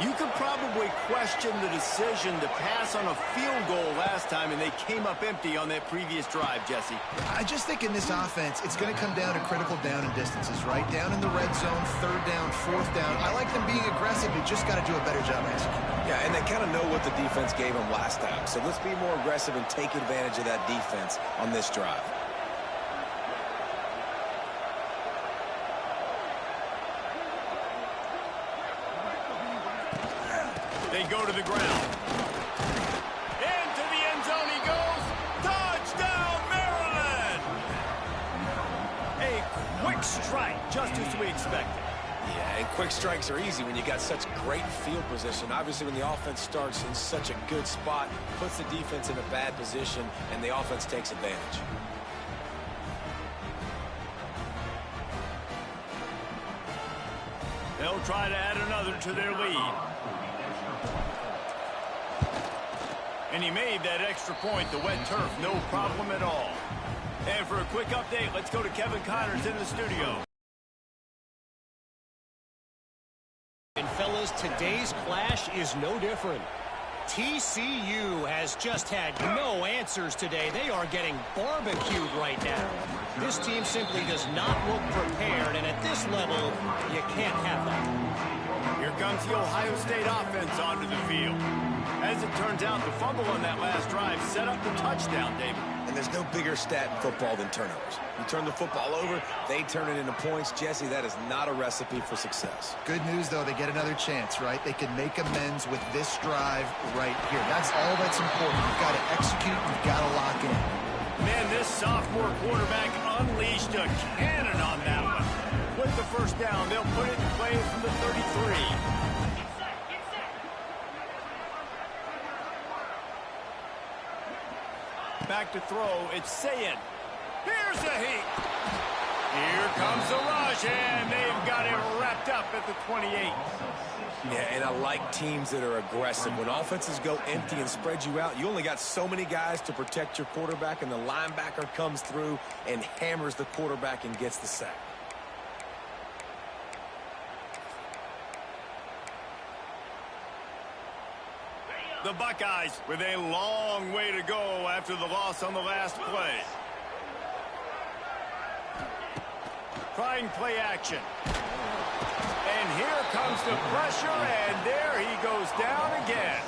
You could probably question the decision to pass on a field goal last time, and they came up empty on that previous drive, Jesse. I just think in this offense, it's going to come down to critical down and distances, right? Down in the red zone, 3rd down, 4th down. I like them being aggressive. They just got to do a better job executing. Yeah, and they kind of know what the defense gave them last time. So let's be more aggressive and take advantage of that defense on this drive. They go to the ground. Into the end zone he goes. Touchdown, Maryland! A quick strike, just as we expected. Yeah, and quick strikes are easy when you got such great field position. Obviously, when the offense starts in such a good spot, puts the defense in a bad position, and the offense takes advantage. They'll try to add another to their lead. And he made that extra point, the wet turf, no problem at all. And for a quick update, let's go to Kevin Connors in the studio. And fellas, today's clash is no different. TCU has just had no answers today. They are getting barbecued right now. This team simply does not look prepared, and at this level, you can't have that. Here comes the Ohio State offense onto the field. As it turns out, the fumble on that last drive set up the touchdown, David. And there's no bigger stat in football than turnovers. You turn the football over, they turn it into points. Jesse, that is not a recipe for success. Good news, though, they get another chance, right? They can make amends with this drive right here. That's all that's important. You've got to execute. You've got to lock in. Man, this sophomore quarterback unleashed a cannon on that one. With the 1st down, they'll put it in play from the 33. Back to throw, it's Sayin. Here's the heat. Here comes the rush, and they've got it wrapped up at the 28. Yeah, and I like teams that are aggressive. When offenses go empty and spread you out, you only got so many guys to protect your quarterback, and the linebacker comes through and hammers the quarterback and gets the sack. The Buckeyes with a long way to go after the loss on the last play. Trying play action. And here comes the pressure, and there he goes down again.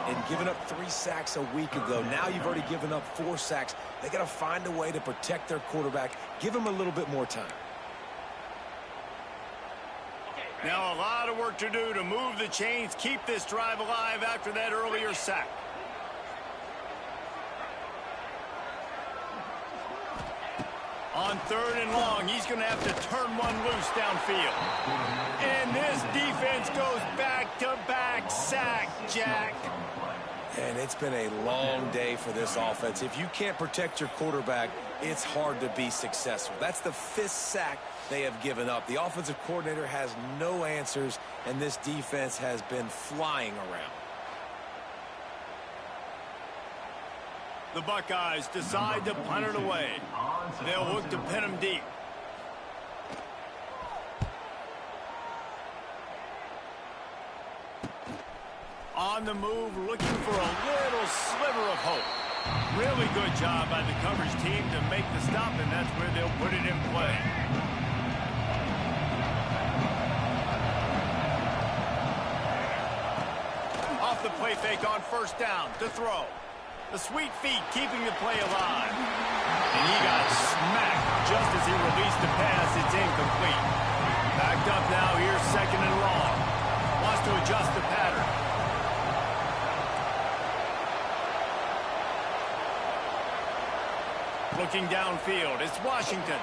And giving up 3 sacks a week ago, now you've already given up 4 sacks. They got to find a way to protect their quarterback. Give him a little bit more time. Now a lot of work to do to move the chains, keep this drive alive after that earlier sack. On 3rd and long, he's going to have to turn one loose downfield. And this defense goes back-to-back sack, Jack. And it's been a long day for this offense. If you can't protect your quarterback, it's hard to be successful. That's the 5th sack they have given up. The offensive coordinator has no answers, and this defense has been flying around. The Buckeyes decide to punt it away. They'll look to pin him deep. On the move, looking for a little sliver of hope. Really good job by the coverage team to make the stop, and that's where they'll put it in play. Off the play fake on 1st down to throw. The sweet feet keeping the play alive. And he got smacked just as he released the pass. It's incomplete. Backed up now. Here's 2nd and long. Wants to adjust the pattern. Looking downfield. It's Washington.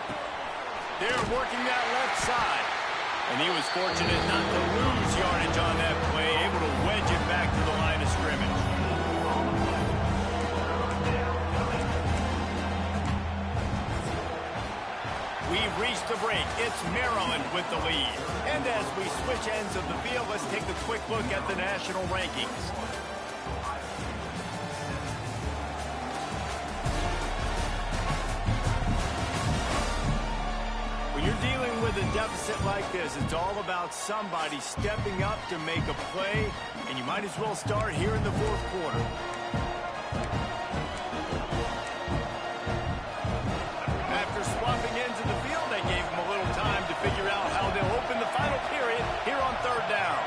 They're working that left side. And he was fortunate not to lose yardage on that play. Able to wedge it back to the line of scrimmage. We've reached the break. It's Maryland with the lead. And as we switch ends of the field, let's take a quick look at the national rankings. When you're dealing with a deficit like this, it's all about somebody stepping up to make a play, and you might as well start here in the 4th quarter. After swapping into the field, they gave him a little time to figure out how they'll open the final period here on 3rd down.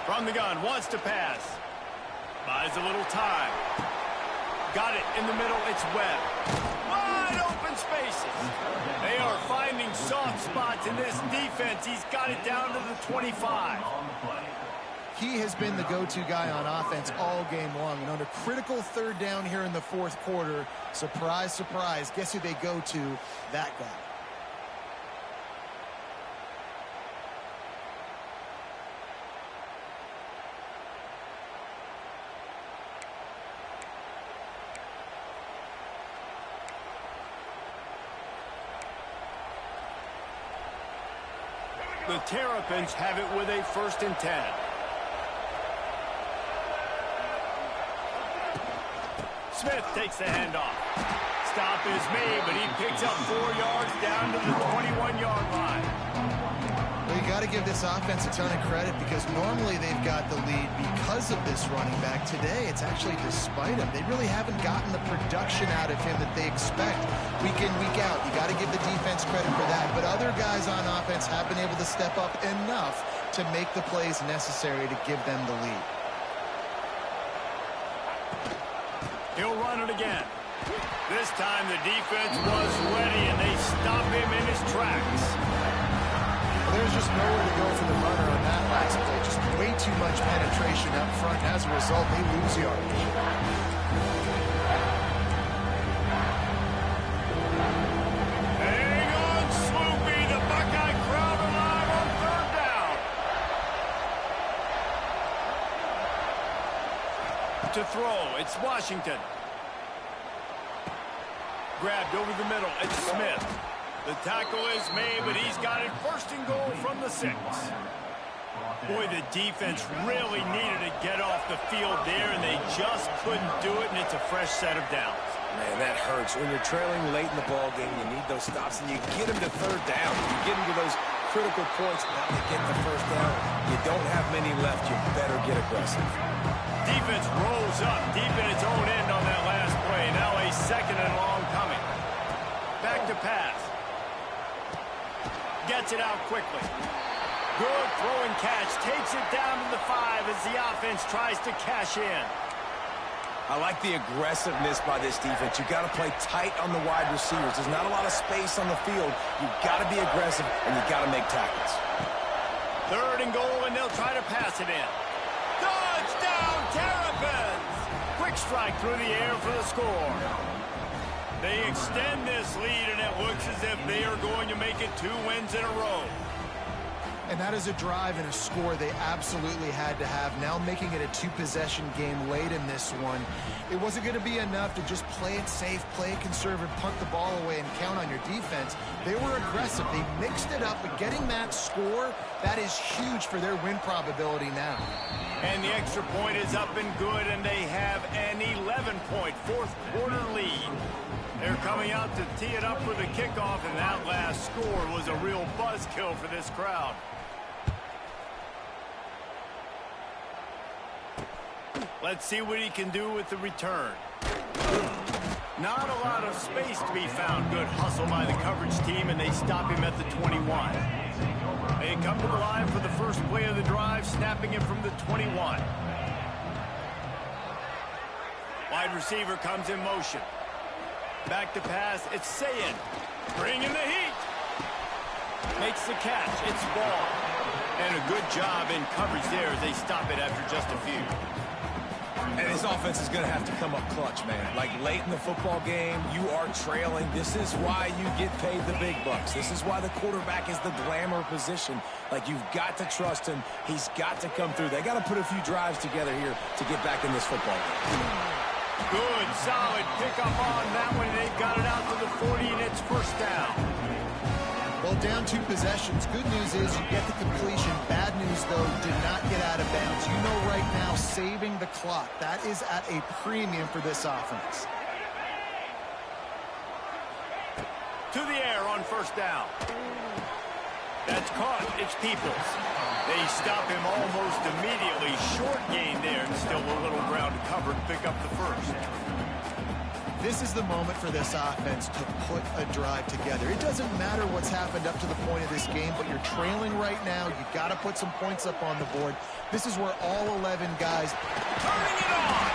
From the gun, wants to pass. Buys a little time. Got it in the middle, it's Webb. Wide open spaces. They are finding soft spots in this defense. He's got it down to the 25. He has been the go-to guy on offense all game long. And on a critical 3rd down here in the 4th quarter, surprise, surprise, guess who they go to? That guy. The Terrapins have it with a 1st and 10. Smith takes the handoff. Stop is made, but he picks up 4 yards down to the 21-yard line. Well, you got to give this offense a ton of credit because normally they've got the lead because of this running back. Today, it's actually despite him. They really haven't gotten the production out of him that they expect week in, week out. You got to give the defense credit for that. But other guys on offense have been able to step up enough to make the plays necessary to give them the lead. He'll run it again. This time the defense was ready, and they stop him in his tracks. Well, there's just nowhere to go for the runner on that last play. Just way too much penetration up front. As a result, they lose yardage. Hang on, Sloopy. The Buckeye crowd alive on 3rd down. To throw, it's Washington. Grabbed over the middle, it's Smith. The tackle is made, but he's got it 1st and goal from the 6. Boy, the defense really needed to get off the field there, and they just couldn't do it, and it's a fresh set of downs. Man, that hurts. When you're trailing late in the ball game, you need those stops, and you get them to 3rd down. You get them to those critical points, now they get the 1st down. You don't have many left. You better get aggressive. Defense rolls up deep in its own end on that last play. Now a A second and long coming. Back to pass. Gets it out quickly. Good throw and catch. Takes it down to the 5 as the offense tries to cash in. I like the aggressiveness by this defense. You've got to play tight on the wide receivers. There's not a lot of space on the field. You've got to be aggressive, and you've got to make tackles. Third and goal, and they'll try to pass it in. Touchdown, Terrapins! Quick strike through the air for the score. They extend this lead, and it looks as if they are going to make it 2 wins in a row. And that is a drive and a score they absolutely had to have. Now making it a 2-possession game late in this one. It wasn't going to be enough to just play it safe, play it conservative, punt the ball away, and count on your defense. They were aggressive. They mixed it up, but getting that score, that is huge for their win probability now. And the extra point is up and good, and they have an 11-point fourth-quarter lead. They're coming out to tee it up for the kickoff, and that last score was a real buzzkill for this crowd. Let's see what he can do with the return. Not a lot of space to be found. Good hustle by the coverage team, and they stop him at the 21. They come to the line for the first play of the drive, snapping it from the 21. Wide receiver comes in motion. Back to pass, it's Sayin. Bringing the heat. Makes the catch, it's ball. And a good job in coverage there as they stop it after just a few. And his offense is going to have to come up clutch, man. Like late in the football game, you are trailing. This is why you get paid the big bucks. This is why the quarterback is the glamour position. Like, you've got to trust him. He's got to come through. They got to put a few drives together here to get back in this football game. Good, solid pickup on that one. They've got it out to the 40, and it's first down. Well, down 2 possessions. Good news is you get the completion. Bad news, though, did not get out of bounds. You know right now, saving the clock. That is at a premium for this offense. To the air on first down. That's caught. It's Peoples. They stop him almost immediately. Short gain there, and still a little ground to cover to pick up the first. This is the moment for this offense to put a drive together. It doesn't matter what's happened up to the point of this game, but you're trailing right now. You've got to put some points up on the board. This is where all 11 guys... Turning it on!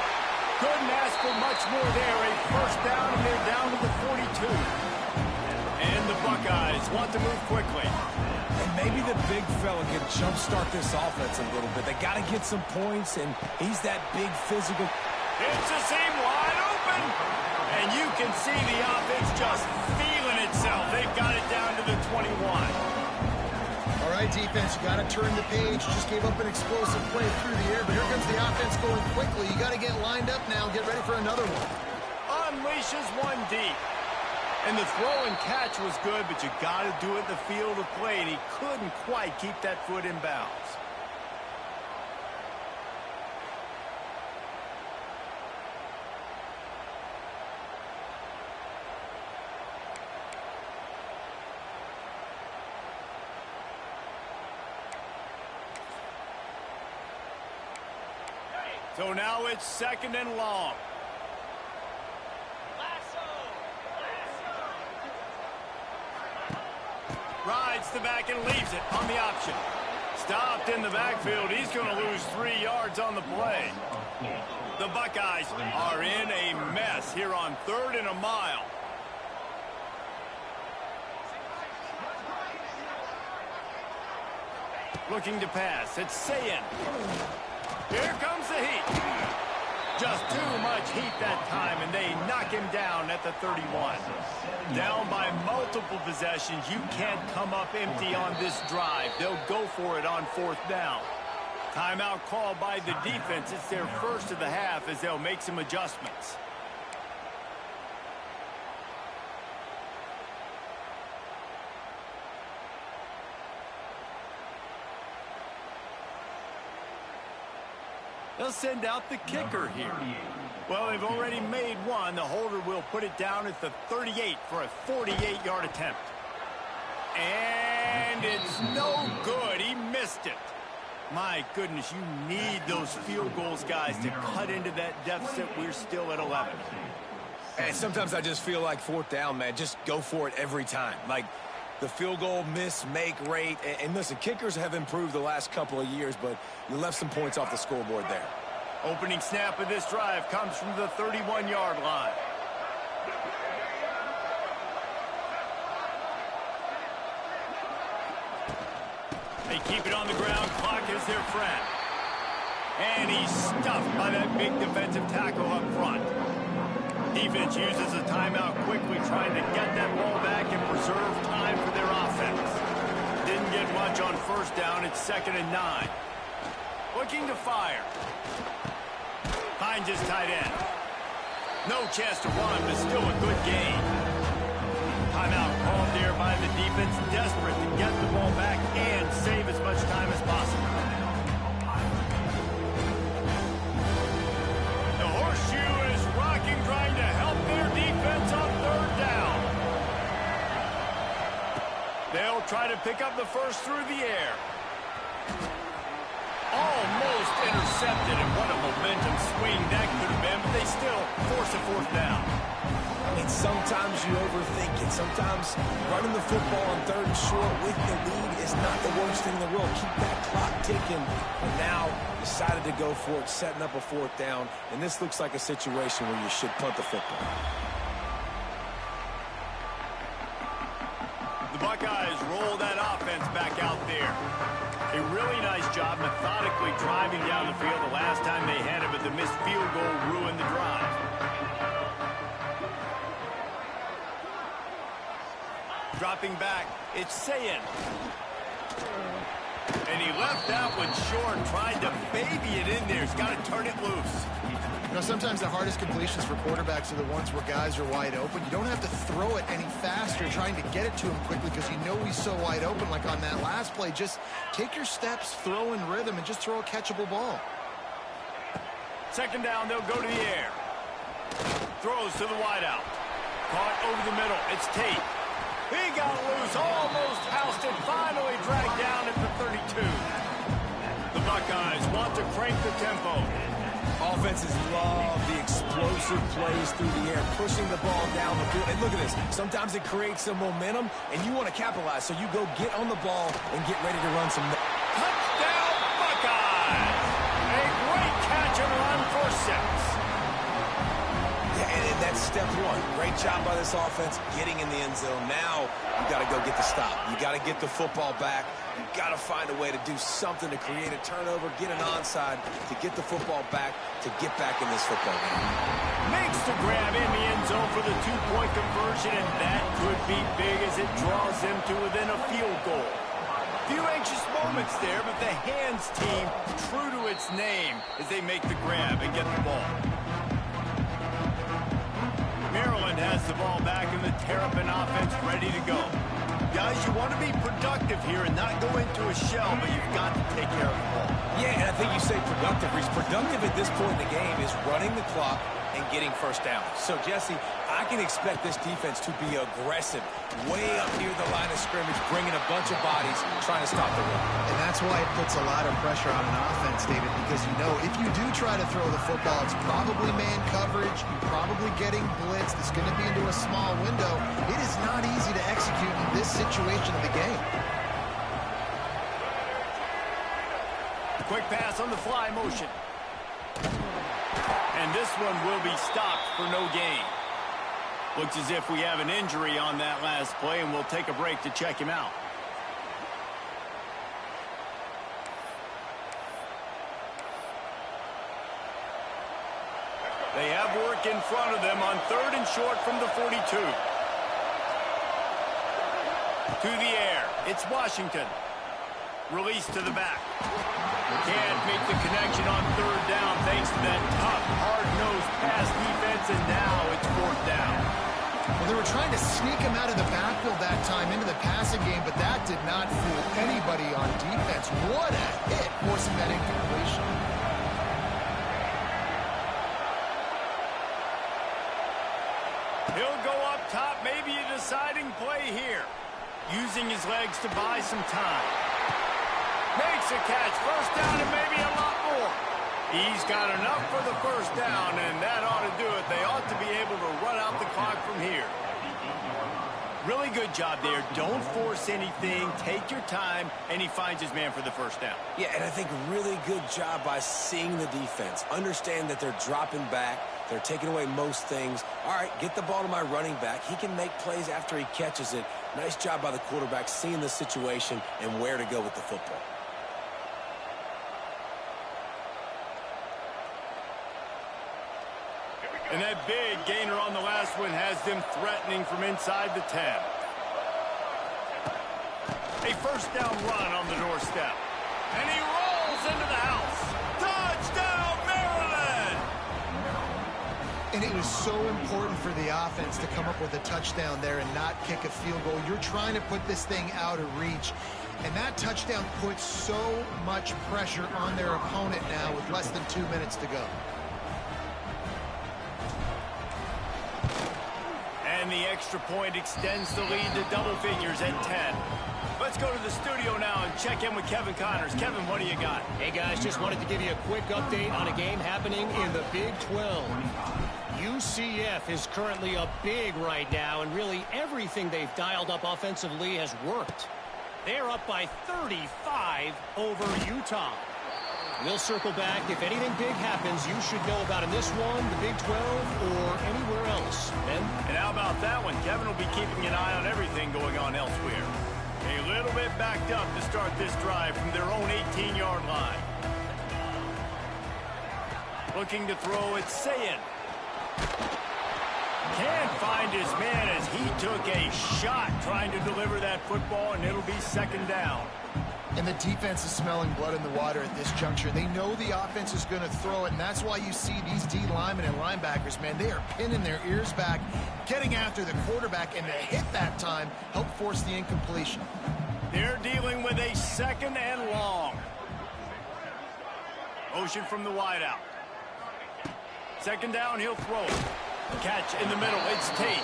Couldn't ask for much more there. A first down, and they're down to the 42. And the Buckeyes want to move quickly. And maybe the big fella can jumpstart this offense a little bit. They got to get some points, and he's that big physical... It's a seam wide open. And you can see the offense just feeling itself. They've got it down to the 21. All right, defense, you got to turn the page. Just gave up an explosive play through the air, but here comes the offense going quickly. You got to get lined up now. Get ready for another one. Unleashes one deep. And the throw and catch was good, but you got to do it in the field of play, and he couldn't quite keep that foot in bounds. So now it's second and long. Rides the back and leaves it on the option. Stopped in the backfield. He's going to lose 3 yards on the play. The Buckeyes are in a mess here on 3rd and a mile. Looking to pass. It's Sayin. Here comes the heat. Just too much heat that time, and they knock him down at the 31. Down by multiple possessions. You can't come up empty on this drive. They'll go for it on 4th down. Timeout called by the defense. It's their first of the half as they'll make some adjustments. They'll send out the kicker here. Well, they've already made one. The holder will put it down at the 38 for a 48-yard attempt. And it's no good. He missed it. My goodness, you need those field goals, guys, to cut into that deficit. We're still at 11. And sometimes I just feel like fourth down, man, just go for it every time. Like the field goal miss-make rate. And listen, kickers have improved the last couple of years, but you left some points off the scoreboard there. Opening snap of this drive comes from the 31-yard line. They keep it on the ground. Clock is their friend. And he's stuffed by that big defensive tackle up front. Defense uses a timeout quickly, trying to get that ball back and preserve time for their offense. Didn't get much on first down. It's 2nd and 9. Looking to fire. Finds his tight end. No chance to run, but still a good gain. Timeout called there by the defense, desperate to get the ball back and save as much time as possible. The horseshoe is rocking, trying to help their defense on 3rd down. They'll try to pick up the first through the air. Almost intercepted, and what a momentum swing that could have been, but they still force a 4th down. And sometimes you overthink it. Sometimes running the football on 3rd and short with the lead is not the worst thing in the world. Keep that clock ticking. And now decided to go for it, setting up a 4th down. And this looks like a situation where you should punt the football. The Buckeyes roll that offense back out there. A really nice job methodically driving down the field the last time they had it, but the missed field goal ruined the drive. Dropping back, it's Sayin. And he left that one short, tried to baby it in there. He's got to turn it loose. You know, sometimes the hardest completions for quarterbacks are the ones where guys are wide open. You don't have to throw it any faster trying to get it to him quickly because you know he's so wide open. Like on that last play, just take your steps, throw in rhythm, and just throw a catchable ball. 2nd down, they'll go to the air. Throws to the wideout. Caught over the middle. It's Tate. He got loose, almost housed it, finally dragged down at the 32. The Buckeyes want to crank the tempo. Offenses love the explosive plays through the air, pushing the ball down the field. And look at this. Sometimes it creates some momentum, and you want to capitalize. So you go get on the ball and get ready to run some. Touchdown, Buckeyes! A great catch and run for 6. And that's step one. Great job by this offense getting in the end zone. Now you got to go get the stop. You got to get the football back. You got to find a way to do something to create a turnover, get an onside, to get the football back, to get back in this football game. Makes the grab in the end zone for the 2-point conversion, and that could be big as it draws them to within a field goal. Few anxious moments there, but the hands team true to its name as they make the grab and get the ball. Maryland has the ball back in the Terrapin offense ready to go. Guys, you want to be productive here and not go into a shell, but you've got to take care of the ball. Yeah, and I think you say productive. Reece. Productive at this point in the game is running the clock and getting first down. So, Jesse, I can expect this defense to be aggressive, way up near the line of scrimmage, bringing a bunch of bodies, trying to stop the run. And that's why it puts a lot of pressure on an offense, David, because you know if you do try to throw the football, it's probably man coverage, you're probably getting blitzed, it's going to be into a small window. It is not easy to execute in this situation of the game. Quick pass on the fly motion. And this one will be stopped for no gain. Looks as if we have an injury on that last play, and we'll take a break to check him out. They have work in front of them on 3rd and short from the 42. To the air. It's Washington. Release to the back. Can't make the connection on 3rd down thanks to that tough, hard-nosed pass defense, and now it's 4th down. Well, they were trying to sneak him out of the backfield that time into the passing game, but that did not fool anybody on defense. What a hit, forcing that incompletion. He'll go up top, maybe a deciding play here. Using his legs to buy some time. Makes a catch, first down, and maybe a lot more. He's got enough for the first down, and that ought to do it. They ought to be able to run out here. Really good job there. Don't force anything. Take your time, and he finds his man for the first down. Yeah, and I think really good job by seeing the defense. Understand that they're dropping back. They're taking away most things. All right, get the ball to my running back. He can make plays after he catches it. Nice job by the quarterback seeing the situation and where to go with the football. And that big gainer on the last one has them threatening from inside the 10. A first down run on the doorstep. And he rolls into the house. Touchdown, Maryland! And it was so important for the offense to come up with a touchdown there and not kick a field goal. You're trying to put this thing out of reach. And that touchdown puts so much pressure on their opponent now with less than 2 minutes to go. And the extra point extends the lead to double figures at 10. Let's go to the studio now and check in with Kevin Connors. Kevin, what do you got? Hey, guys, just wanted to give you a quick update on a game happening in the Big 12. UCF is currently up big right now, and really everything they've dialed up offensively has worked. They're up by 35 over Utah. We'll circle back. If anything big happens, you should know about in this one, the Big 12, or anywhere else. Ben? And how about that one? Kevin will be keeping an eye on everything going on elsewhere. A little bit backed up to start this drive from their own 18-yard line. Looking to throw, it's Sayin. Can't find his man as he took a shot trying to deliver that football, and it'll be second down. And the defense is smelling blood in the water at this juncture. They know the offense is going to throw it, and that's why you see these D linemen and linebackers, man, they are pinning their ears back, getting after the quarterback, and the hit that time helped force the incompletion. They're dealing with a second and long. Motion from the wideout. Second down, he'll throw it. Catch in the middle, it's Tate.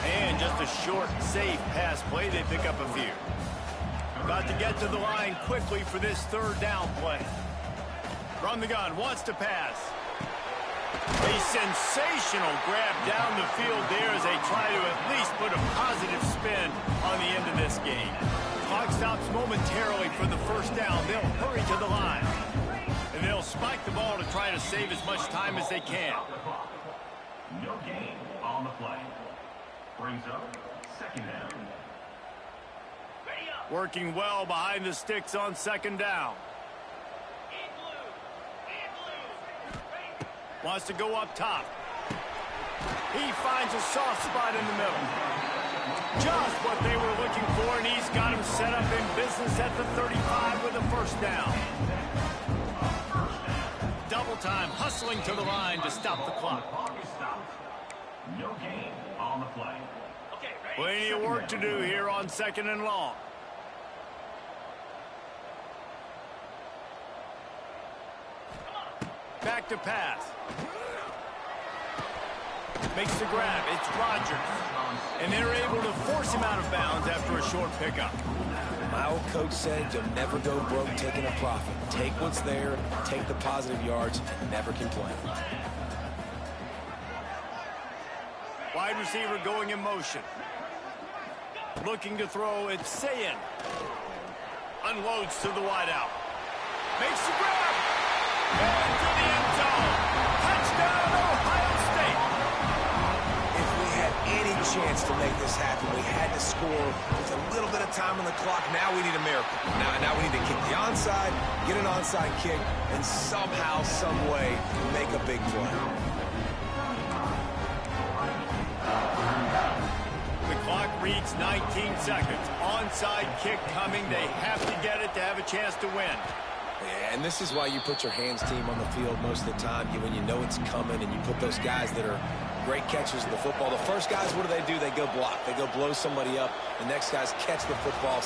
And just a short, safe pass play. They pick up a few. Got to get to the line quickly for this third down play. From the gun, wants to pass. A sensational grab down the field there as they try to at least put a positive spin on the end of this game. Clock stops momentarily for the first down. They'll hurry to the line. And they'll spike the ball to try to save as much time as they can. No gain on the play. Brings up second down. Working well behind the sticks on second down. Wants to go up top. He finds a soft spot in the middle. Just what they were looking for, and he's got him set up in business at the 35 with a first down. Double time, hustling to the line to stop the clock. No gain on the play. Plenty of work to do here on second and long. Back to pass. Makes the grab. It's Rodgers. And they're able to force him out of bounds after a short pickup. My old coach said you'll never go broke taking a profit. Take what's there, take the positive yards, and never complain. Wide receiver going in motion. Looking to throw, it's Sayin. Unloads to the wideout. Makes the grab. And to the end zone. Touchdown, Ohio State. If we had any chance to make this happen, we had to score with a little bit of time on the clock. Now we need a miracle. Now we need to kick the onside, get an onside kick, and somehow, some way, make a big play. The clock reads 19 seconds. Onside kick coming. They have to get it to have a chance to win. Yeah, and this is why you put your hands team on the field most of the time. When you know it's coming and you put those guys that are great catchers of the football. The first guys, what do? They go block. They go blow somebody up. The next guys catch the football,